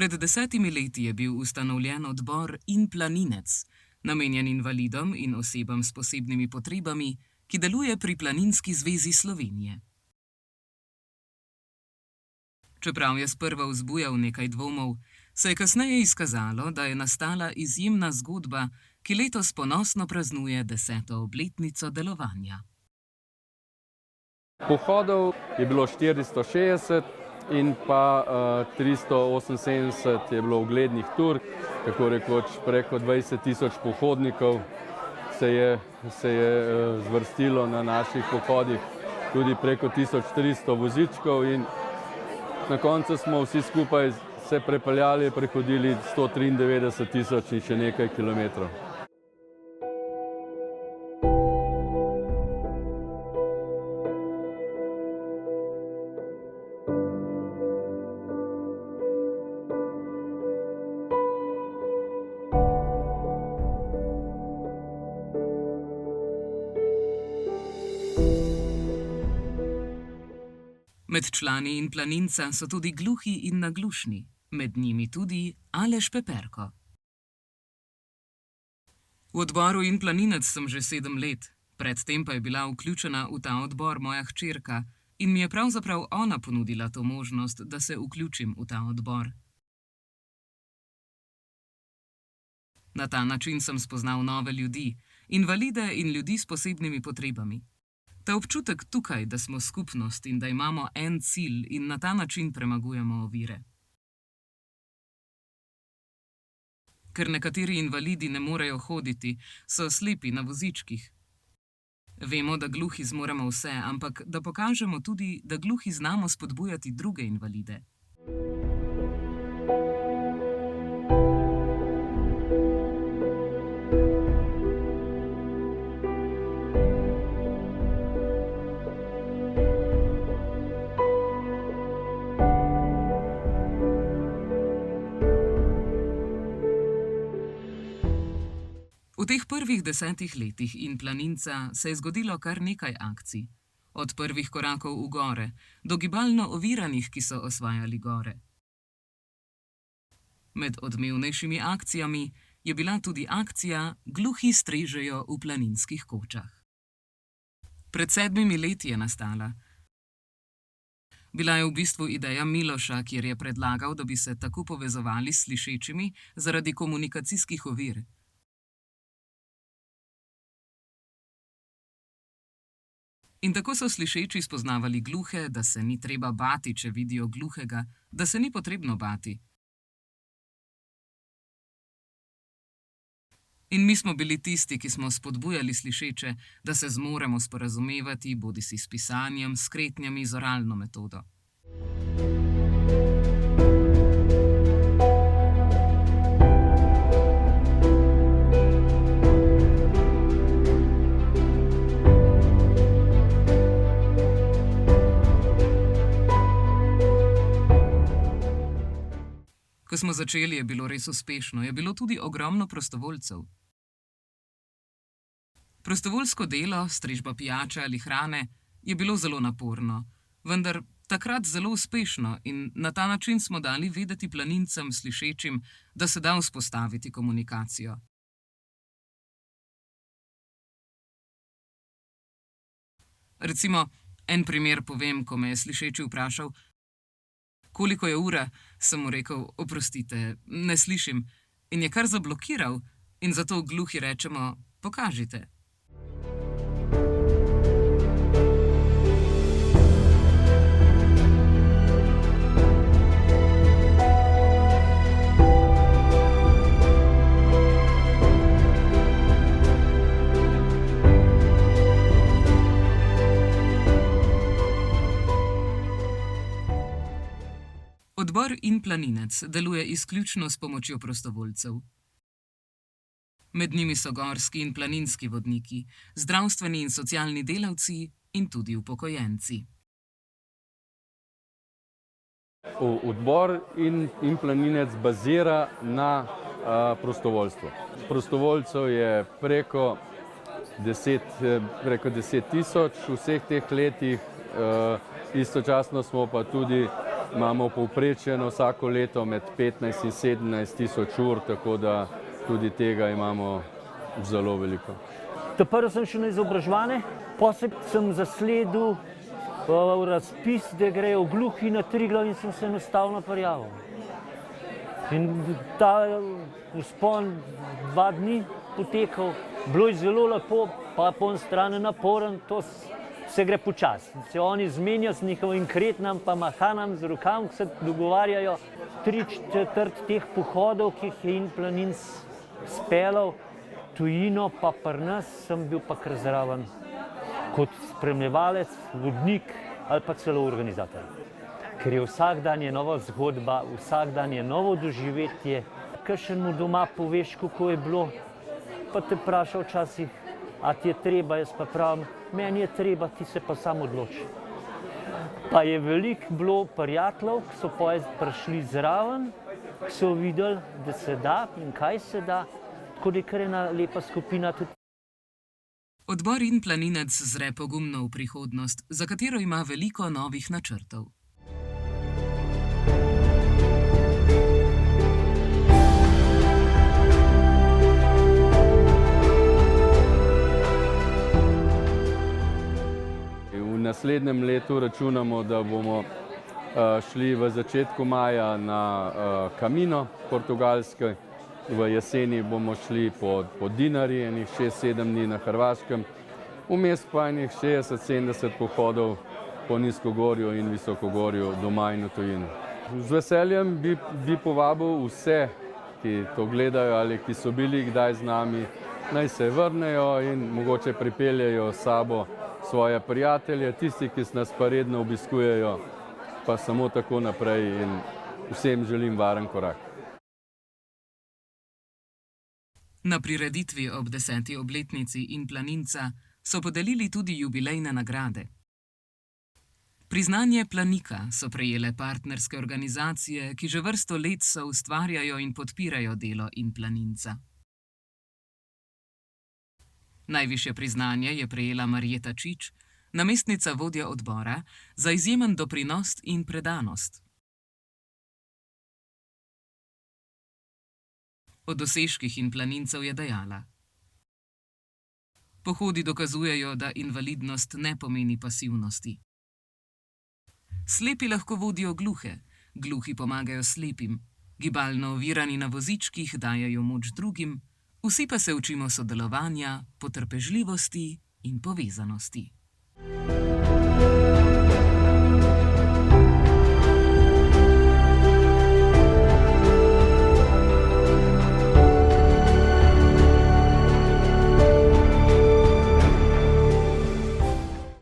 Pred 10 leti je bil ustanovljen odbor In planinec, namenjen invalidom in osebam s posebnimi potrebami, ki deluje pri Planinski zvezi Slovenije. Čeprav je sprva vzbujal nekaj dvomov, se je kasneje izkazalo, da je nastala izjemna zgodba, ki letos ponosno praznuje 10. obletnico delovanja. Pohodov je bilo 460 in pa 378 je bilo uglednih tur, tako rekoč preko 20.000 pohodnikov se je zvrstilo na naših pohodih, tudi preko 1300 vozičkov in na koncu smo vsi skupaj se prepeljali, prehodili 193.000 in še nekaj kilometrov. Med člani In planinca so tudi gluhi in naglušni, med njimi tudi Aleš Peperko. V odboru In planinec sem že 7 let, predtem pa je bila vključena v ta odbor moja hčerka in mi je pravzaprav ona ponudila to možnost, da se vključim v ta odbor. Na ta način sem spoznal nove ljudi, invalide in ljudi s posebnimi potrebami. Ta občutek tukaj, da smo skupnost in da imamo en cilj in na ta način premagujemo ovire. Ker nekateri invalidi ne morejo hoditi, so slepi na vozičkih. Vemo, da gluhi zmoremo vse, ampak da pokažemo tudi, da gluhi znamo spodbujati druge invalide. V teh prvih 10 letih In planinca se je zgodilo kar nekaj akcij. Od prvih korakov v gore, do gibalno oviranih, ki so osvajali gore. Med odmevnejšimi akcijami je bila tudi akcija Gluhi strežejo v planinskih kočah. Pred 7 leti je nastala. Bila je v bistvu ideja Miloša, kjer je predlagal, da bi se tako povezovali s slišečimi zaradi komunikacijskih ovir. In tako so slišeči spoznavali gluhe, da se ni treba bati, če vidijo gluhega, da se ni potrebno bati. In mi smo bili tisti, ki smo spodbujali slišeče, da se zmoremo sporazumevati, bodisi s pisanjem, s kretnjami, z oralno metodo. Ko smo začeli, je bilo res uspešno, je bilo tudi ogromno prostovoljcev. Prostovoljsko delo, strežba pijače ali hrane, je bilo zelo naporno, vendar takrat zelo uspešno in na ta način smo dali vedeti planincem slišečim, da se da vzpostaviti komunikacijo. Recimo, en primer povem, ko me je slišeči vprašal, koliko je ura, sem mu rekel, oprostite, ne slišim, in je kar zablokiral in zato gluhi rečemo, pokažite. Odbor In planinec deluje izključno s pomočjo prostovoljcev. Med njimi so gorski in planinski vodniki, zdravstveni in socialni delavci in tudi upokojenci. Odbor In planinec bazira na prostovoljstvu. Prostovoljcev je preko 10.000 v vseh teh letih, istočasno smo pa tudi imamo povprečje na vsako leto med 15 in 17 tisoč ur, tako da tudi tega imamo zelo veliko. Prvo sem šel na izobraževanje, potem sem zasledil razpis, da grejo gluhi na Triglav in sem se enostavno prijavil. In ta vzpon 2 dni potekal, bilo je zelo lepo, pa po eni strani naporen, to se gre počasi. Se oni zmenijo z njihovim kretnam, pa mahanam z rokam, ki se dogovarjajo. 3/4 teh pohodov, ki jih je In Planinc speljal, tujino pa pri nas sem bil pa kar zraven kot spremljevalec, vodnik ali pa celo organizator. Ker je vsak dan je nova zgodba, vsak dan je novo doživetje. Kakšnemu doma poveš, kako je bilo, pa te vpraša včasih, a ti je treba, jaz pa pravim, meni je treba, ti se pa sam odloči. Pa je veliko bilo prijateljev, ki so prišli zraven, ki so videli, da se da in kaj se da, tako da je kar ena lepa skupina tudi. Odbor In Planinec zre pogumno v prihodnost, za katero ima veliko novih načrtov. V naslednjem letu računamo, da bomo šli v začetku maja na Camino portugalski, v jeseni bomo šli po Dinari, enih 6-7 dni na Hrvaškem, vmes pa enih 60-70 pohodov po nizkogorju in visokogorju doma in v tujini. Z veseljem bi povabil vse, ki to gledajo ali ki so bili kdaj z nami, naj se vrnejo in mogoče pripeljejo s sabo svoje prijatelje, tisti, ki nas pa redno obiskujejo, pa samo tako naprej in vsem želim varen korak. Na prireditvi ob 10. obletnici In Planinca so podelili tudi jubilejne nagrade. Priznanje Planika so prejele partnerske organizacije, ki že vrsto let soustvarjajo in podpirajo delo In Planinca. Najvišje priznanje je prejela Marjeta Čič, namestnica vodja odbora, za izjemen doprinos in predanost. O dosežkih In Planincev je dejala: Pohodi dokazujejo, da invalidnost ne pomeni pasivnosti. Slepi lahko vodijo gluhe, gluhi pomagajo slepim, gibalno ovirani na vozičkih dajejo moč drugim, vsi pa se učimo sodelovanja, potrpežljivosti in povezanosti.